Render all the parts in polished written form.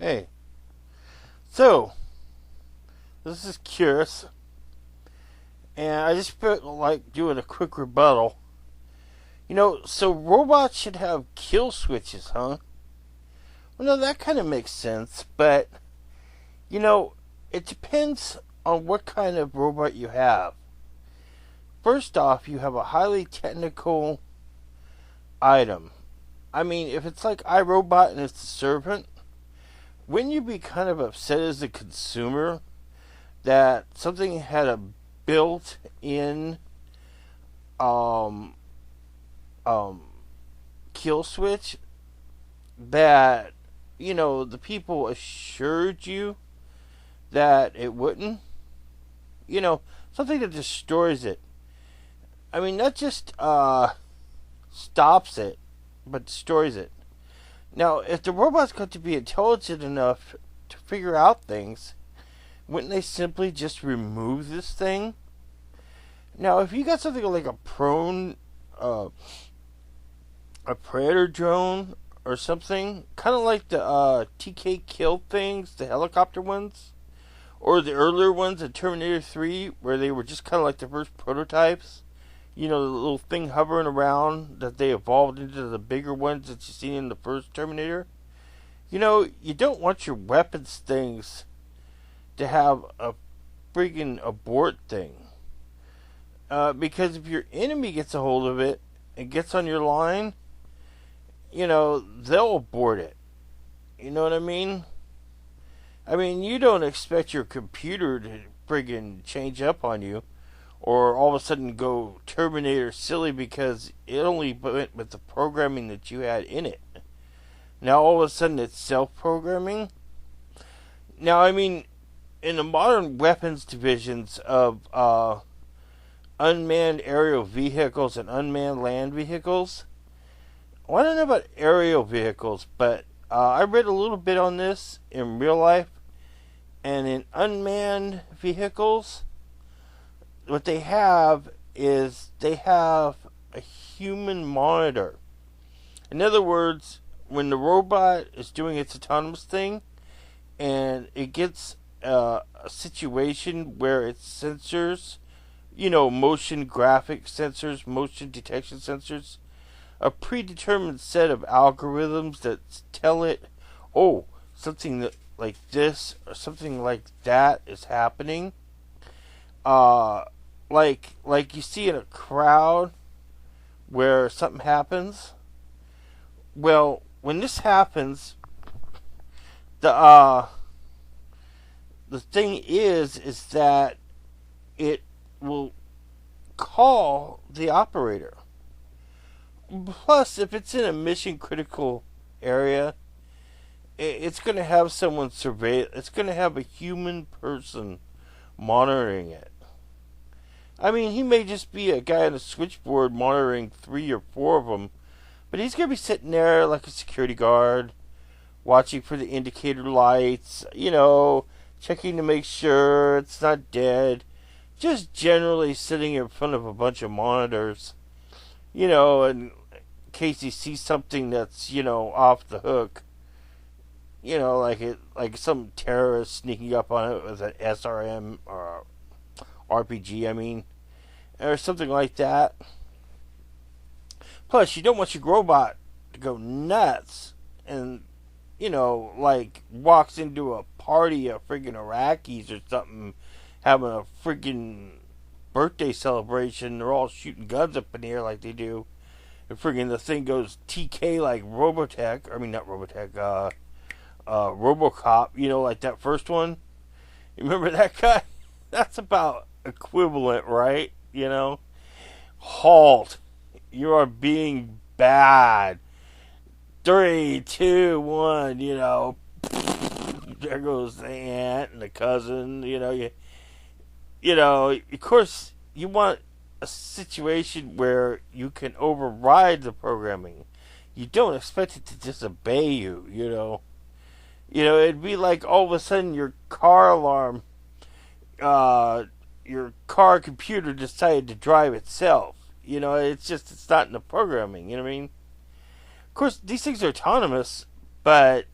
Hey, so this is curious, and I just felt like doing a quick rebuttal. So robots should have kill switches, huh? Well, no, that kind of makes sense, but you know, it depends on what kind of robot you have. First off, you have a highly technical item. I mean, if it's like iRobot and it's the servant, wouldn't you be kind of upset as a consumer that something had a built-in um, um, kill switch that the people assured you that it wouldn't? Something that destroys it. I mean, not just stops it, but destroys it. Now, if the robot's got to be intelligent enough to figure out things, wouldn't they simply just remove this thing? Now, if you got something like a predator drone or something, kind of like the TK kill things, the helicopter ones, or the earlier ones in Terminator 3, where they were just kind of like the first prototypes. The little thing hovering around that they evolved into the bigger ones that you see in the first Terminator. You don't want your weapons things to have a friggin' abort thing. Because if your enemy gets a hold of it and gets on your line, they'll abort it. You know what I mean? I mean, you don't expect your computer to friggin' change up on you, or all of a sudden go Terminator silly because it only went with the programming that you had in it. Now all of a sudden it's self-programming. Now, I mean, in the modern weapons divisions of unmanned aerial vehicles and unmanned land vehicles, well, I don't know about aerial vehicles, but I read a little bit on this in real life, and in unmanned vehicles, what they have is they have a human monitor. In other words, when the robot is doing its autonomous thing and it gets a situation where its sensors, motion graphic sensors, motion detection sensors, a predetermined set of algorithms that tell it, oh, something that like this or something like that is happening. Like you see in a crowd where something happens. Well, when this happens, the thing is that it will call the operator. Plus, if it's in a mission critical area, it's going to have someone survey. It's going to have a human person monitoring it. I mean, he may just be a guy on a switchboard monitoring 3 or 4 of them, but he's going to be sitting there like a security guard, watching for the indicator lights, checking to make sure it's not dead, just generally sitting in front of a bunch of monitors, in case he sees something that's, off the hook, like some terrorist sneaking up on it with an SRM or RPG, or something like that. Plus, you don't want your robot to go nuts and, walks into a party of friggin' Iraqis or something, having a friggin' birthday celebration. They're all shooting guns up in the air like they do. And friggin' the thing goes TK like Robotech. I mean, not Robotech, Robocop, like that first one. You remember that guy? That's about equivalent, right? Halt. You are being bad. 3, 2, 1, there goes the aunt and the cousin, of course, you want a situation where you can override the programming. You don't expect it to disobey you, it'd be like all of a sudden your car alarm, your car computer decided to drive itself. It's not in the programming, Of course, these things are autonomous, but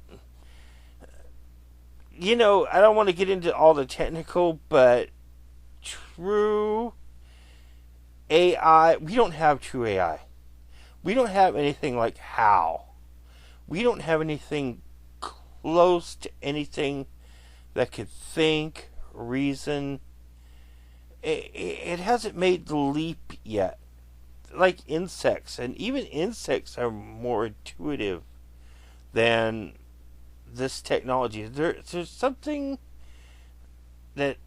I don't want to get into all the technical, but true AI, we don't have true AI. We don't have anything like HAL. We don't have anything close to anything that could think, reason. It hasn't made the leap yet. Like insects, and even insects are more intuitive than this technology. There's something that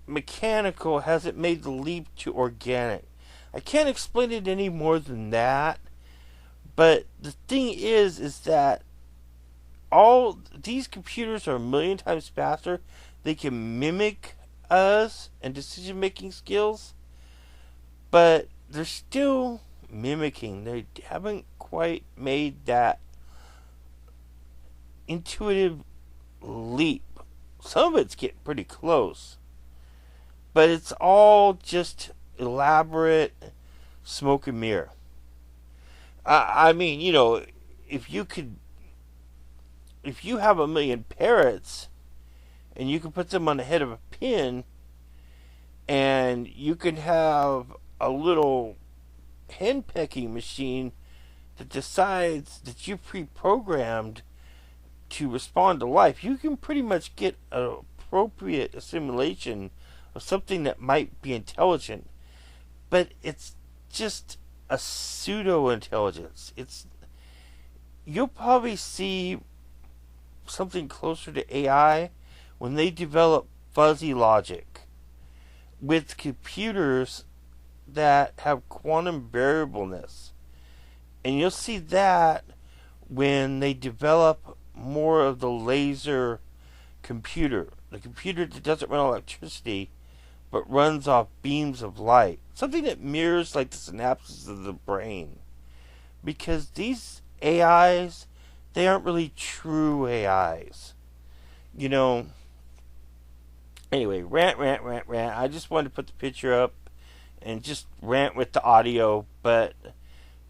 mechanical hasn't made the leap to organic. I can't explain it any more than that. But the thing is that all these computers are a million times faster. They can mimic us and decision making skills, but they're still mimicking. They haven't quite made that intuitive leap. Some of it's getting pretty close, but it's all just elaborate smoke and mirror. I mean, if you could, if you have a million parrots and you can put them on the head of a pin, and you can have a little henpecking machine that decides that you pre-programmed to respond to life, you can pretty much get an appropriate assimilation of something that might be intelligent, but it's just a pseudo intelligence. You'll probably see something closer to AI when they develop fuzzy logic with computers that have quantum variableness. And you'll see that when they develop more of the laser computer, the computer that doesn't run electricity but runs off beams of light, something that mirrors like the synapses of the brain. Because these AIs, they aren't really true AIs. Anyway, rant. I just wanted to put the picture up and just rant with the audio, but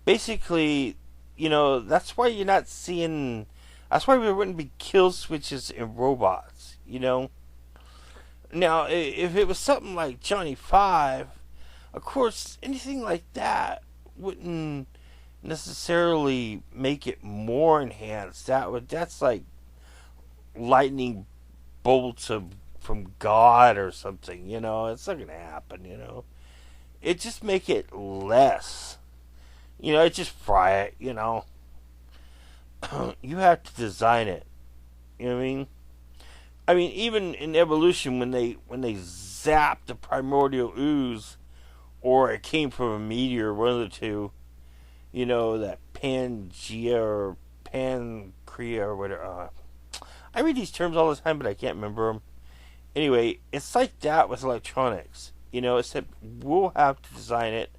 basically, that's why you're not seeing. That's why there wouldn't be kill switches in robots. Now, if it was something like Johnny 5, of course, anything like that wouldn't necessarily make it more enhanced. That's like lightning bolts from God or something. It's not gonna happen. It just make it less. It just fry it. You have to design it. You know what I mean? I mean, even in evolution, when they zap the primordial ooze, or it came from a meteor, one of the two. That Pangea or Pancrea or whatever. I read these terms all the time, but I can't remember them. Anyway, it's like that with electronics. Except we'll have to design it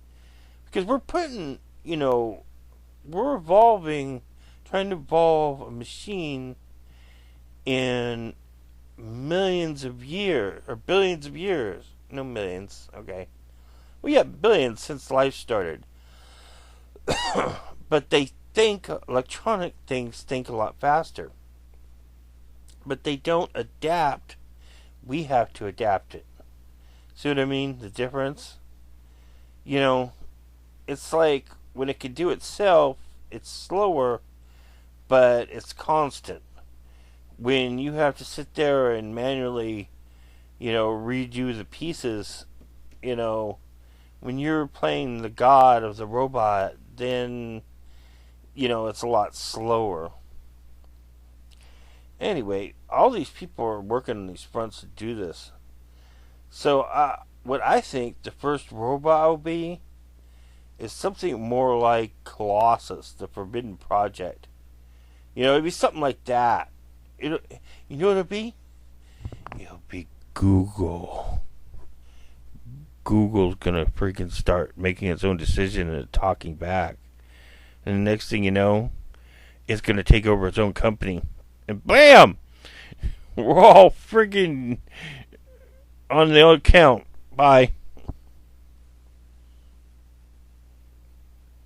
because we're putting, we're evolving, trying to evolve a machine in millions of years or billions of years. No, millions. Okay. Well, yeah, billions since life started. But they think electronic things think a lot faster. But they don't adapt. We have to adapt it. See what I mean? The difference? It's like when it can do itself, it's slower, but it's constant. When you have to sit there and manually, redo the pieces, when you're playing the god of the robot, then, it's a lot slower. Anyway, all these people are working on these fronts to do this. So, what I think the first robot will be is something more like Colossus, the Forbidden Project. It'd be something like that. You know what it'll be? It'll be Google. Google's gonna freaking start making its own decision and talking back. And the next thing you know, it's gonna take over its own company. And BAM! We're all freaking on the account. Bye.